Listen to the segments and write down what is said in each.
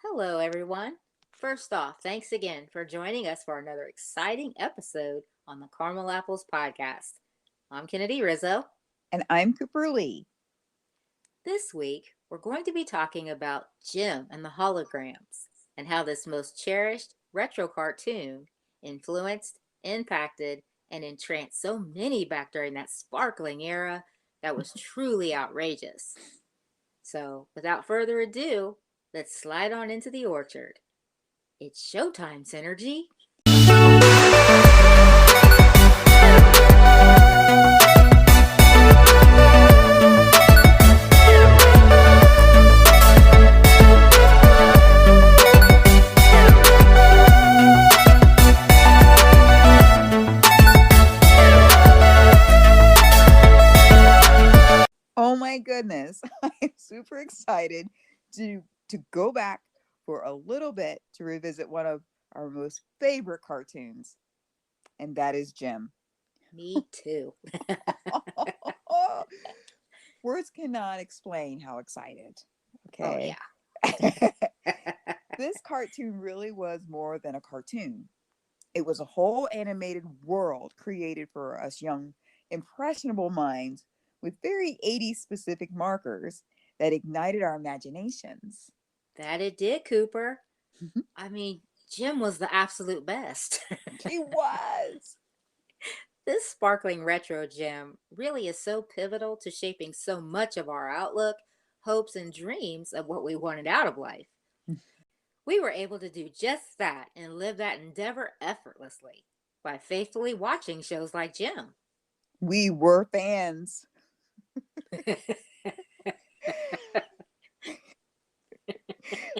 Hello, everyone. First off, thanks again for joining us for another exciting episode on the Caramel Apples podcast. I'm Kennedy Rizzo. And I'm Cooper Lee. This week, we're going to be talking about Jem and the Holograms and how this most cherished retro cartoon influenced, impacted, and entranced so many back during that sparkling era that was truly outrageous. So, without further ado, let's slide on into the orchard. It's showtime, Synergy. Oh my goodness. I'm super excited to go back for a little bit to revisit one of our most favorite cartoons, and that is Jim. Me too. Words cannot explain how excited. Oh, Okay. yeah. This cartoon really was more than a cartoon. It was a whole animated world created for us young, impressionable minds with very 80s specific markers that ignited our imaginations. That it did, Cooper. I mean, Jim was the absolute best. He was. This sparkling retro gem really is so pivotal to shaping so much of our outlook, hopes, and dreams of what we wanted out of life. We were able to do just that and live that endeavor effortlessly by faithfully watching shows like Jim. We were fans.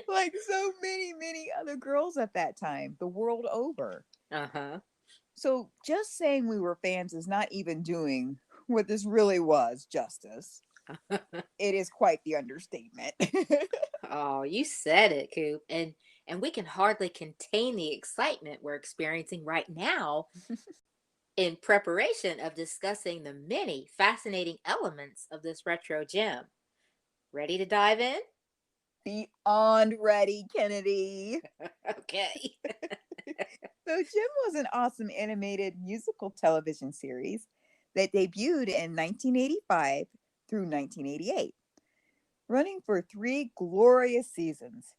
Like so many other girls at that time, the world over. Uh huh. So just saying we were fans is not even doing what this really was justice. It is quite the understatement. Oh, you said it, Coop. And we can hardly contain the excitement we're experiencing right now in preparation of discussing the many fascinating elements of this retro gem. Ready to dive in? Beyond ready, Kennedy. Okay. So, Jim was an awesome animated musical television series that debuted in 1985 through 1988, running for three glorious seasons.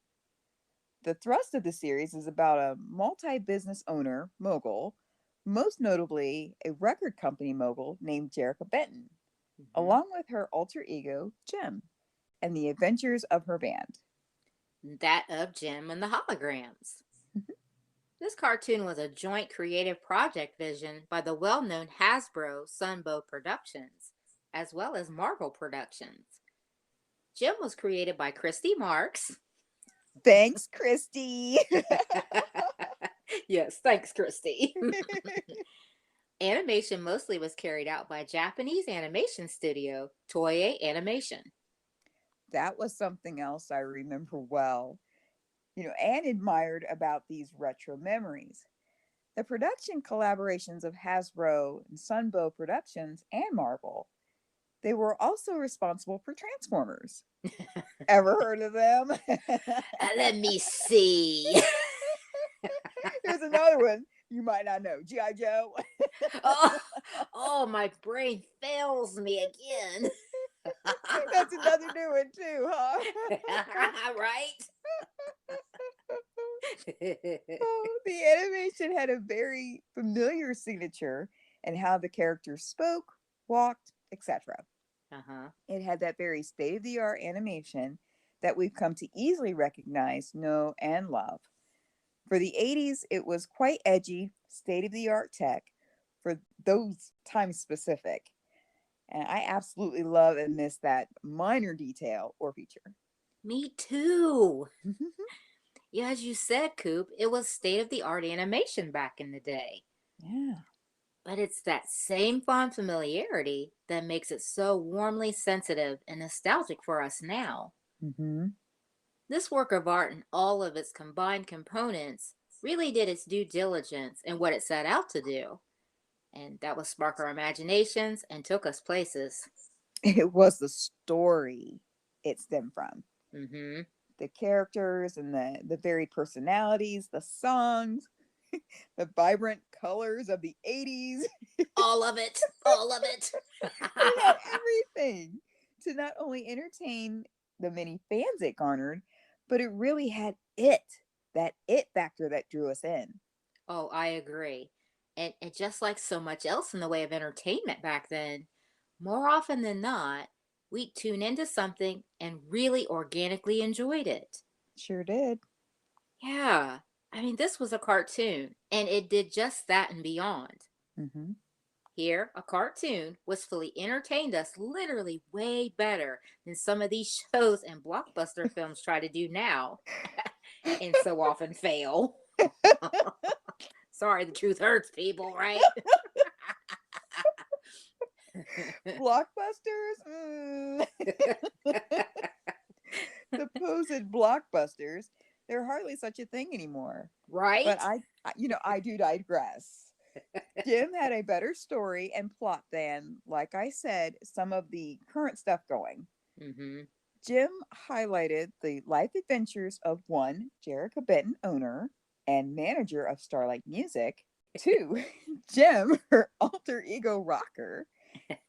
The thrust of the series is about a multi business owner, mogul, most notably a record company mogul named Jerica Benton, Mhm. along with her alter ego, Jim, and the adventures of her band. That of Jem and the Holograms. This cartoon was a joint creative project vision by the well known Hasbro Sunbow Productions, as well as Marvel Productions. Jem was created by Christy Marks. Thanks, Christy. Yes, thanks, Christy. Animation mostly was carried out by Japanese animation studio Toei Animation. That was something else I remember well, and admired about these retro memories. The production collaborations of Hasbro and Sunbow Productions and Marvel. They were also responsible for Transformers. Ever heard of them? Let me see. Here's another one you might not know, G.I. Joe. Oh, oh, my brain fails me again. That's another new one too, huh? Right? Oh, the animation had a very familiar signature and how the characters spoke, walked, etc. Uh-huh. It had that very state of the art animation that we've come to easily recognize, know, and love. For the 80s, it was quite edgy, state of the art tech for those times specific. And I absolutely love and miss that minor detail or feature. Me too. Yeah, as you said, Coop, it was state of the art animation back in the day. Yeah. But it's that same fond familiarity that makes it so warmly sensitive and nostalgic for us now. Mm-hmm. This work of art and all of its combined components really did its due diligence in what it set out to do. And that was spark our imaginations and took us places. It was the story it stemmed from. Mm-hmm. The characters and the varied personalities, the songs, the vibrant colors of the 80s. All of it. All of it. It had everything to not only entertain the many fans it garnered, but it really had that it factor that drew us in. Oh, I agree. And just like so much else in the way of entertainment back then, more often than not, we'd tune into something and really organically enjoyed it. Sure did. Yeah. I mean, this was a cartoon, and it did just that and beyond. Hmm. Here, a cartoon wistfully entertained us literally way better than some of these shows and blockbuster films try to do now, and so often fail. Sorry, the truth hurts people, right? Blockbusters? Supposed blockbusters. They're hardly such a thing anymore. But Right? I do digress. Jim had a better story and plot than, like I said, some of the current stuff going. Mm-hmm. Jim highlighted the life adventures of one, Jerica Benton, owner and manager of Starlight Music, two, Jim, her alter ego rocker,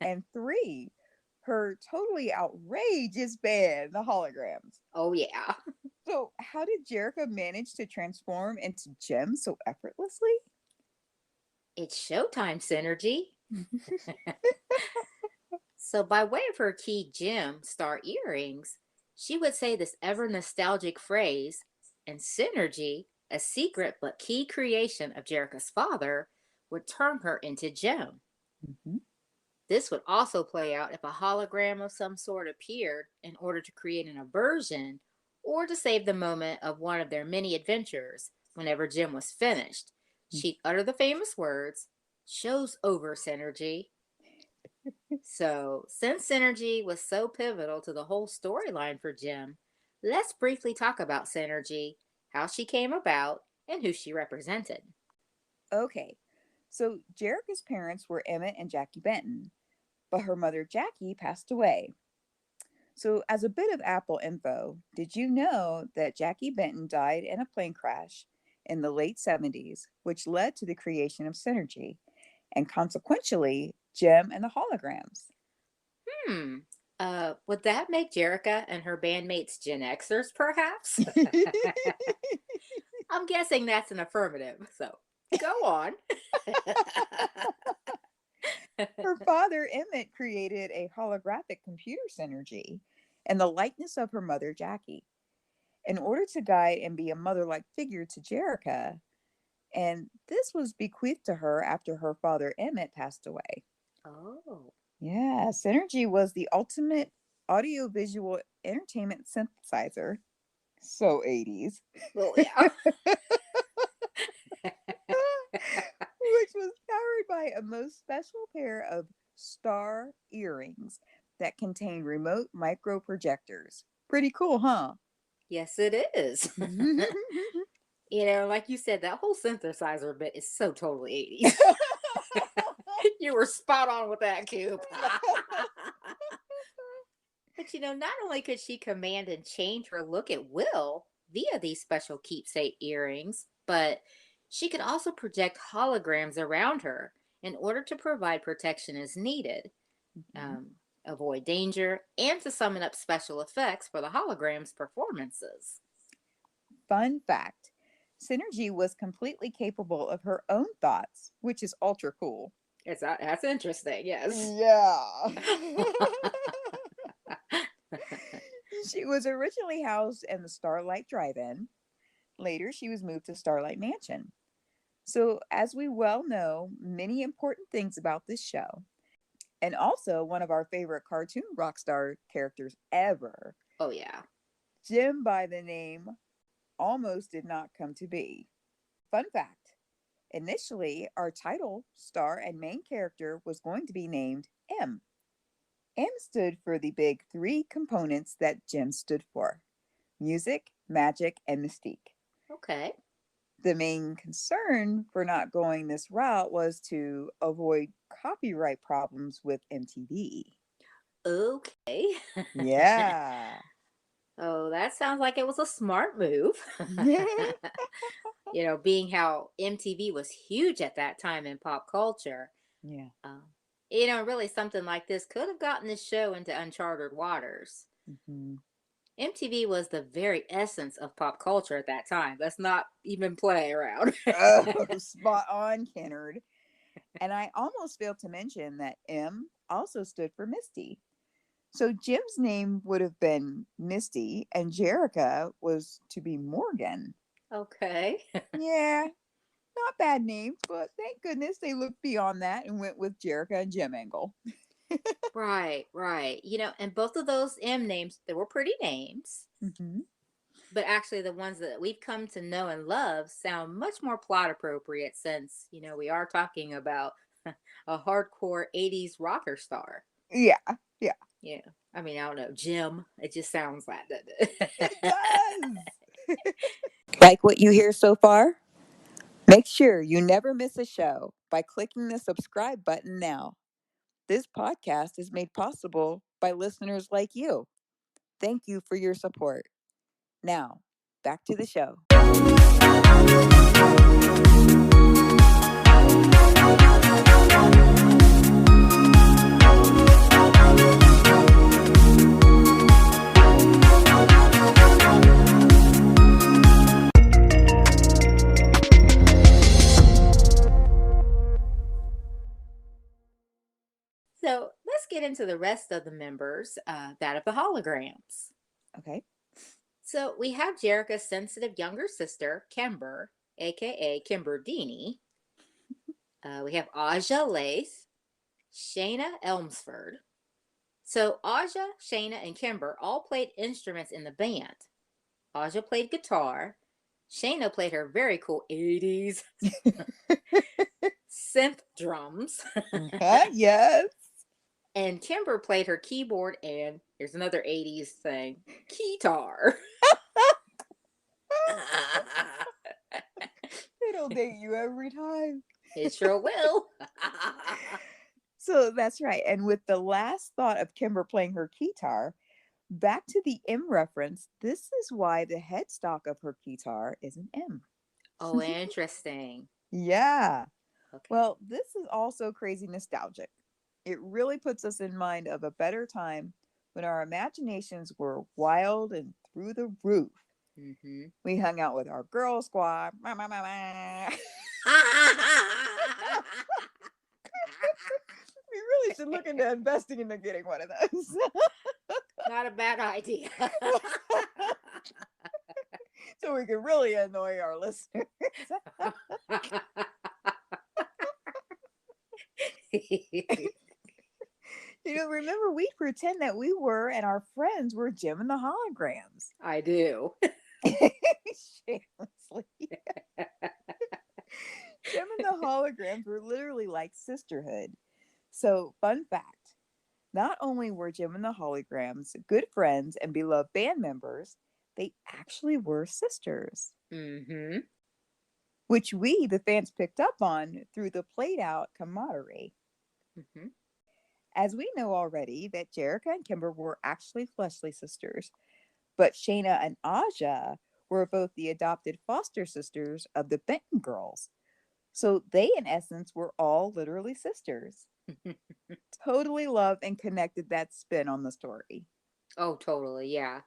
and three, her totally outrageous band, the Holograms. Oh, yeah. So, how did Jerica manage to transform into Jim so effortlessly? It's showtime synergy. So, by way of her key gem, star earrings, she would say this ever nostalgic phrase, and synergy, a secret but key creation of Jerica's father, would turn her into Gem. Mhm. This would also play out if a hologram of some sort appeared in order to create an aversion or to save the moment of one of their many adventures whenever Jim was finished. She'd utter the famous words, "Show's over, Synergy." So, since Synergy was so pivotal to the whole storyline for Jim, let's briefly talk about Synergy, how she came about, and who she represented. Okay, so Jerica's parents were Emmett and Jackie Benton, but her mother Jackie passed away. So, as a bit of Apple info, did you know that Jackie Benton died in a plane crash in the late 70s, which led to the creation of Synergy and consequentially Jem and the Holograms? Hmm. Would that make Jerica and her bandmates Gen Xers, perhaps? I'm guessing that's an affirmative. So go on. Her father, Emmett, created a holographic computer Synergy and the likeness of her mother, Jackie, in order to guide and be a mother like figure to Jerica. And this was bequeathed to her after her father, Emmett, passed away. Oh, Yeah, Synergy was the ultimate audiovisual entertainment synthesizer. So 80s. well, yeah. Which was powered by a most special pair of star earrings that contain remote micro projectors. Pretty cool, huh? Yes, it is. Like you said, that whole synthesizer bit is so totally 80s. You were spot on with that, Coop. But not only could she command and change her look at will via these special keepsake earrings, but she could also project holograms around her in order to provide protection as needed, avoid danger, and to summon up special effects for the holograms' performances. Fun fact, Synergy was completely capable of her own thoughts, which is ultra cool. That's interesting, yes. Yeah. She was originally housed in the Starlight Drive In. Later, she was moved to Starlight Mansion. So, as we well know, many important things about this show, and also one of our favorite cartoon rock star characters ever, Oh, yeah. Jim by the name almost did not come to be. Fun fact, initially, our title, star, and main character was going to be named M. M stood for the big three components that Jim stood for: music, magic, and mystique. Okay. The main concern for not going this route was to avoid copyright problems with MTV. Okay. Yeah. Oh, that sounds like it was a smart move. Being how MTV was huge at that time in pop culture. Yeah. Um, really something like this could have gotten the show into uncharted waters. Hmm. MTV was the very essence of pop culture at that time. Let's not even play around. Oh, spot on, Kennard. And I almost failed to mention that M also stood for Misty. So Jim's name would have been Misty, and Jerica was to be Morgan. Okay. Yeah, not bad names, but thank goodness they looked beyond that and went with Jerica and Jim Angle. Right, right. And both of those M names, they were pretty names. Hmm. But actually, the ones that we've come to know and love sound much more plot appropriate since, we are talking about a hardcore 80s rocker star. Yeah, yeah, Yeah. I mean, I don't know. Jim, it just sounds like that. it does. Like what you hear so far? Make sure you never miss a show by clicking the subscribe button now. This podcast is made possible by listeners like you. Thank you for your support. Now, back to the show. So let's get into the rest of the members, that of the holograms. Okay. So we have Jerica's sensitive younger sister, Kimber, aka Kimber Deanie. We have Aja Lath, Shayna Elmsford. So Aja, Shayna, and Kimber all played instruments in the band. Aja played guitar. Shayna played her very cool 80s synth drums. Yes. And Kimber played her keyboard and here's another 80s thing, keytar. It'll date you every time. It sure will. So that's right. And with the last thought of Kimber playing her guitar, back to the M reference, this is why the headstock of her guitar is an M. Oh, interesting. Yeah. Okay. Well, this is also crazy nostalgic. It really puts us in mind of a better time when our imaginations were wild and through the roof. Mm-hmm. We hung out with our girl squad. We really should look into investing into getting one of those. Not a bad idea. So we can really annoy our listeners. Remember we pretend that we were and our friends were Jem and the Holograms. I do. Shamelessly. Jem and the Holograms were literally like sisterhood. So, fun fact, not only were Jem and the Holograms good friends and beloved band members, they actually were sisters. Mm-hmm. Which we, the fans, picked up on through the played out camaraderie. Mm-hmm. As we know already, that Jerica and Kimber were actually fleshly sisters, but Shayna and Aja were both the adopted foster sisters of the Benton girls. So they, in essence, were all literally sisters. Totally loved and connected that spin on the story. Oh, totally. Yeah.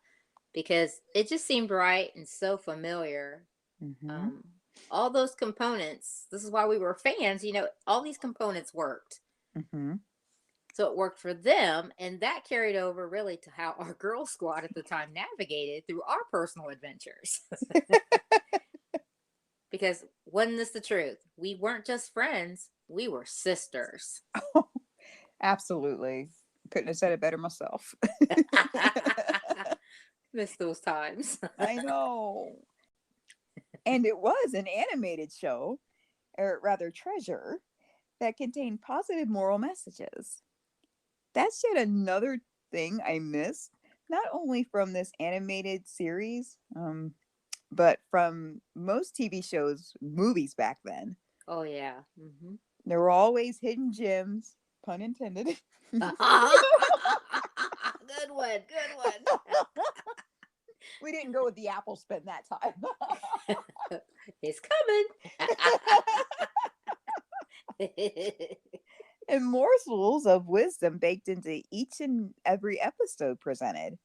Because it just seemed right and so familiar. Mm-hmm. Um, all those components, this is why we were fans, all these components worked. Mm-hmm. So it worked for them, and that carried over really to how our girl squad at the time navigated through our personal adventures. Because wasn't this the truth? We weren't just friends, we were sisters. Absolutely. Couldn't have said it better myself. Miss those times. I know. And it was an animated show, or rather treasure, that contained positive moral messages. That's yet another thing I missed, not only from this animated series, but from most TV shows, movies back then. Oh, yeah. Mm-hmm. There were always hidden gems, pun intended. Good one. Good one. We didn't go with the apple spin that time. It's coming. And morsels of wisdom baked into each and every episode presented.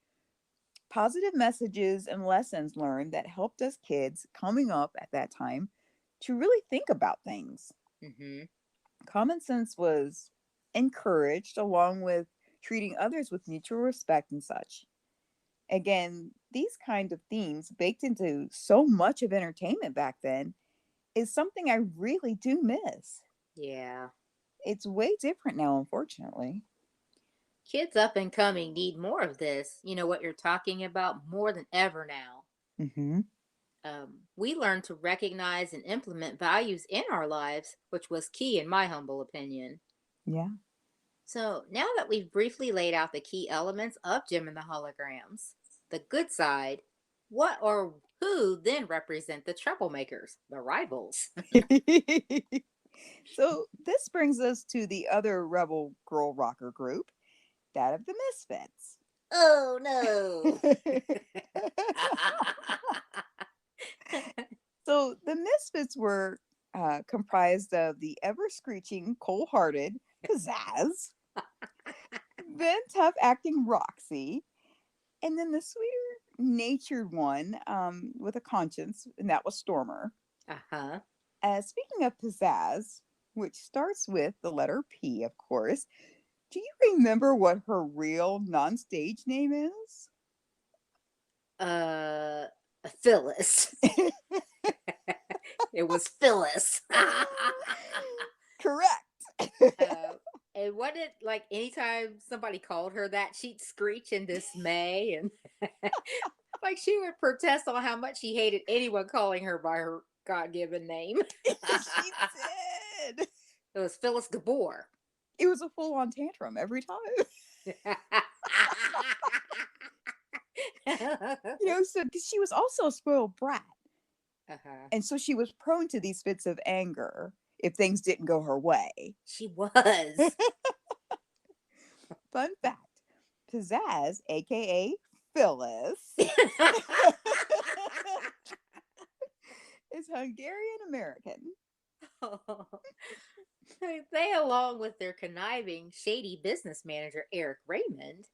Positive messages and lessons learned that helped us kids coming up at that time to really think about things. Hmm. Common sense was encouraged along with treating others with mutual respect and such. Again, these kind of themes baked into so much of entertainment back then is something I really do miss. Yeah. It's way different now, unfortunately. Kids up and coming need more of this. You know what you're talking about more than ever now. Mm-hmm. We learned to recognize and implement values in our lives, which was key in my humble opinion. Yeah. So, now that we've briefly laid out the key elements of Jim and the Holograms, the good side, what or who then represent the troublemakers, the rivals? So this brings us to the other rebel girl rocker group, that of the Misfits. Oh no. So the Misfits were comprised of the ever screeching, cold hearted Pizzazz, then tough acting Roxy, and then the sweeter natured one with a conscience, and that was Stormer. Uh-huh. Speaking of pizzazz, which starts with the letter P, of course, do you remember what her real non stage name is? Uh, Phyllis. It was Phyllis. Correct. uh, and what did like anytime somebody called her that, she'd screech in dismay and like she would protest on how much she hated anyone calling her by her God-given name. She did. It was Phyllis Gabor. It was a full on tantrum every time. So 'cause she was also a spoiled brat. Uh-huh. And so she was prone to these fits of anger if things didn't go her way. She was. Fun fact, Pizzazz, aka Phyllis, is Hungarian American. They, along with their conniving, shady business manager, Eric Raymond,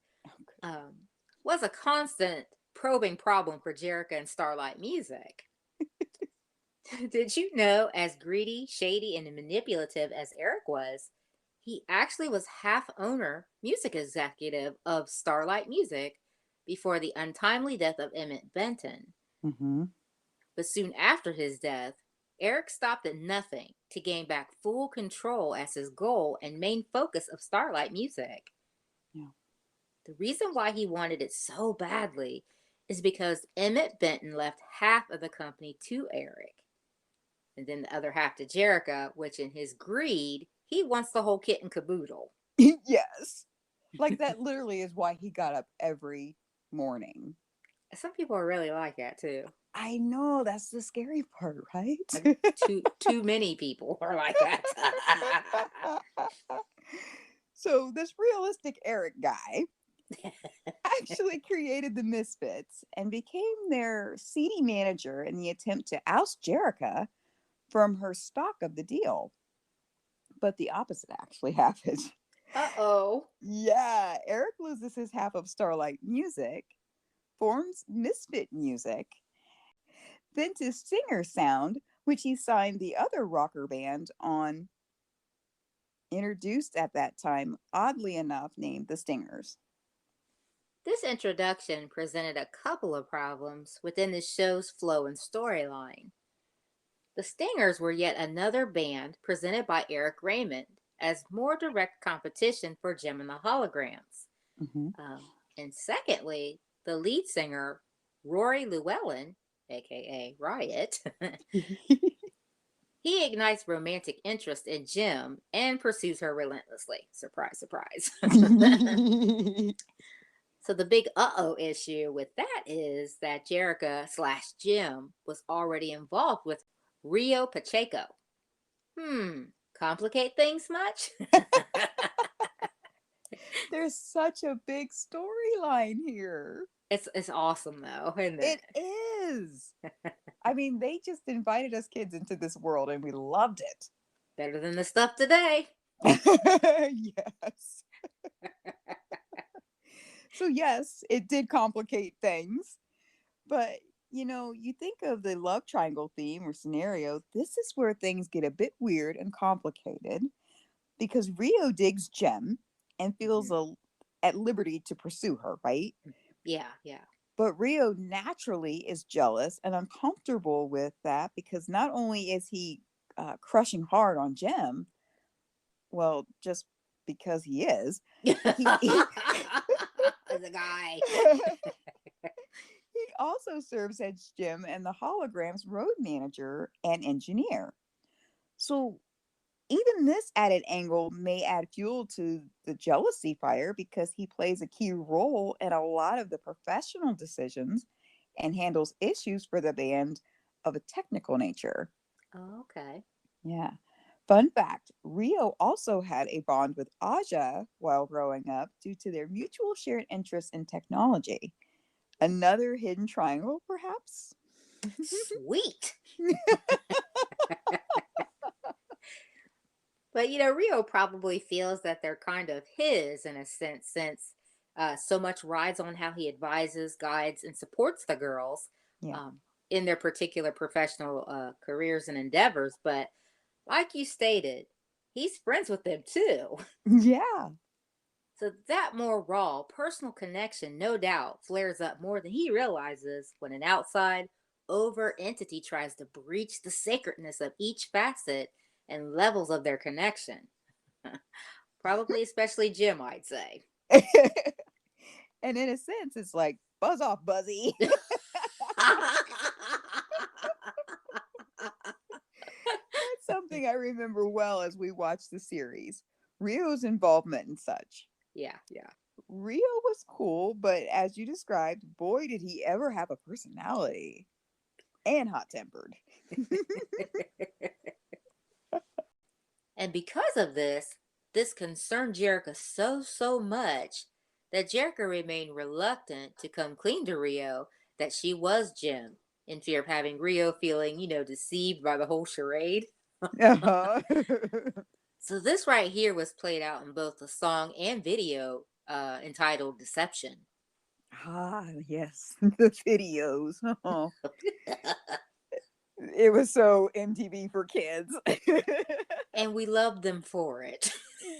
um, was a constant probing problem for Jerica and Starlight Music. Did you know, as greedy, shady, and manipulative as Eric was, he actually was half owner, music executive of Starlight Music before the untimely death of Emmett Benton. Mm-hmm. But soon after his death, Eric stopped at nothing to gain back full control as his goal and main focus of Starlight Music. Yeah. The reason why he wanted it so badly is because Emmett Benton left half of the company to Eric, and then the other half to Jerica, which in his greed, he wants the whole kit and caboodle. Yes. Like that literally is why he got up every morning. Some people are really like that too. I know, that's the scary part, right? Too many people are like that. So this realistic Eric guy actually created the Misfits and became their seedy manager in the attempt to oust Jerica from her stock of the deal. But the opposite actually happened. Uh-oh. Yeah, Eric loses his half of Starlight Music, forms Misfit Music, then to Singer Sound, which he signed the other rocker band on, introduced at that time, oddly enough, named the Stingers. This introduction presented a couple of problems within the show's flow and storyline. The Stingers were yet another band presented by Eric Raymond as more direct competition for Jem and the Holograms. Mm-hmm. And secondly, the lead singer, Rory Llewellyn, aka Riot, he ignites romantic interest in Jem and pursues her relentlessly. Surprise, surprise. So the big uh-oh issue with that is that Jerica slash Jem was already involved with Rio Pacheco. Complicate things much? There's such a big storyline here. It's awesome though, isn't It it? is. I mean, they just invited us kids into this world and we loved it. Better than the stuff today. Yes. So, yes, it did complicate things. But, you think of the love triangle theme or scenario, this is where things get a bit weird and complicated because Rio digs Jem and feels Hmm. at liberty to pursue her, right? Yeah, yeah. But Rio naturally is jealous and uncomfortable with that because not only is he crushing hard on Jem, well, just because he is, he The guy. he also serves as Jem and the Holograms road manager and engineer. So even this added angle may add fuel to the jealousy fire because he plays a key role in a lot of the professional decisions and handles issues for the band of a technical nature. Oh, okay. Yeah. Fun fact, Rio also had a bond with Aja while growing up due to their mutual shared interest in technology. Another hidden triangle, perhaps? Sweet. But Rio probably feels that they're kind of his in a sense, since so much rides on how he advises, guides, and supports the girls Yeah. um, in their particular professional careers and endeavors. But like you stated, he's friends with them too. Yeah. So that more raw, personal connection, no doubt, flares up more than he realizes when an outside, over entity tries to breach the sacredness of each facet and levels of their connection. Probably especially Jim, I'd say. And in a sense, it's like, buzz off, Buzzy. That's something I remember well as we watched the series. Rio's involvement and such. Yeah, yeah. Rio was cool, but as you described, boy, did he ever have a personality and hot tempered. And because of this concerned Jerica so much that Jerica remained reluctant to come clean to Rio that she was Jim, in fear of having Rio feeling, deceived by the whole charade. Uh-huh. So this right here was played out in both the song and video entitled Deception. Ah, yes, the videos. Oh, it was so MTV for kids. And we loved them for it.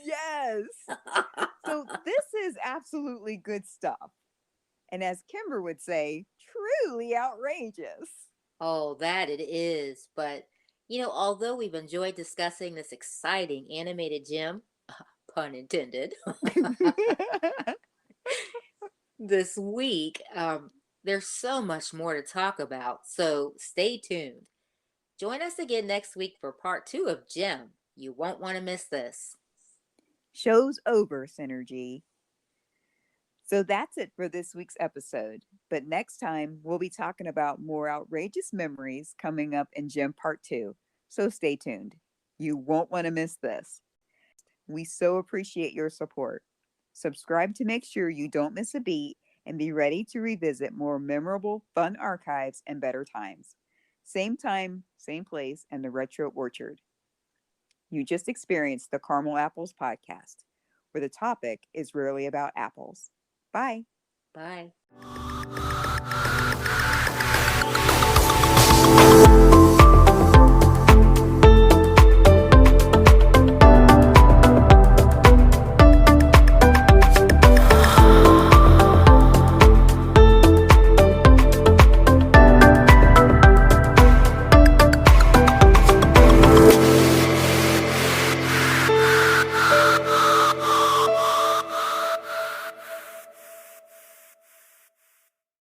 Yes. So this is absolutely good stuff. And as Kimber would say, truly outrageous. Oh, that it is. But, although we've enjoyed discussing this exciting animated gem, pun intended, this week, there's so much more to talk about. So stay tuned. Join us again next week for part two of Gem. You won't want to miss this. Show's over, Synergy. So that's it for this week's episode. But next time, we'll be talking about more outrageous memories coming up in Gem Part 2. So stay tuned. You won't want to miss this. We so appreciate your support. Subscribe to make sure you don't miss a beat and be ready to revisit more memorable, fun archives and better times. Same time, same place, and the Retro Orchard. You just experienced the Caramel Apples podcast, where the topic is rarely about apples. Bye. Bye.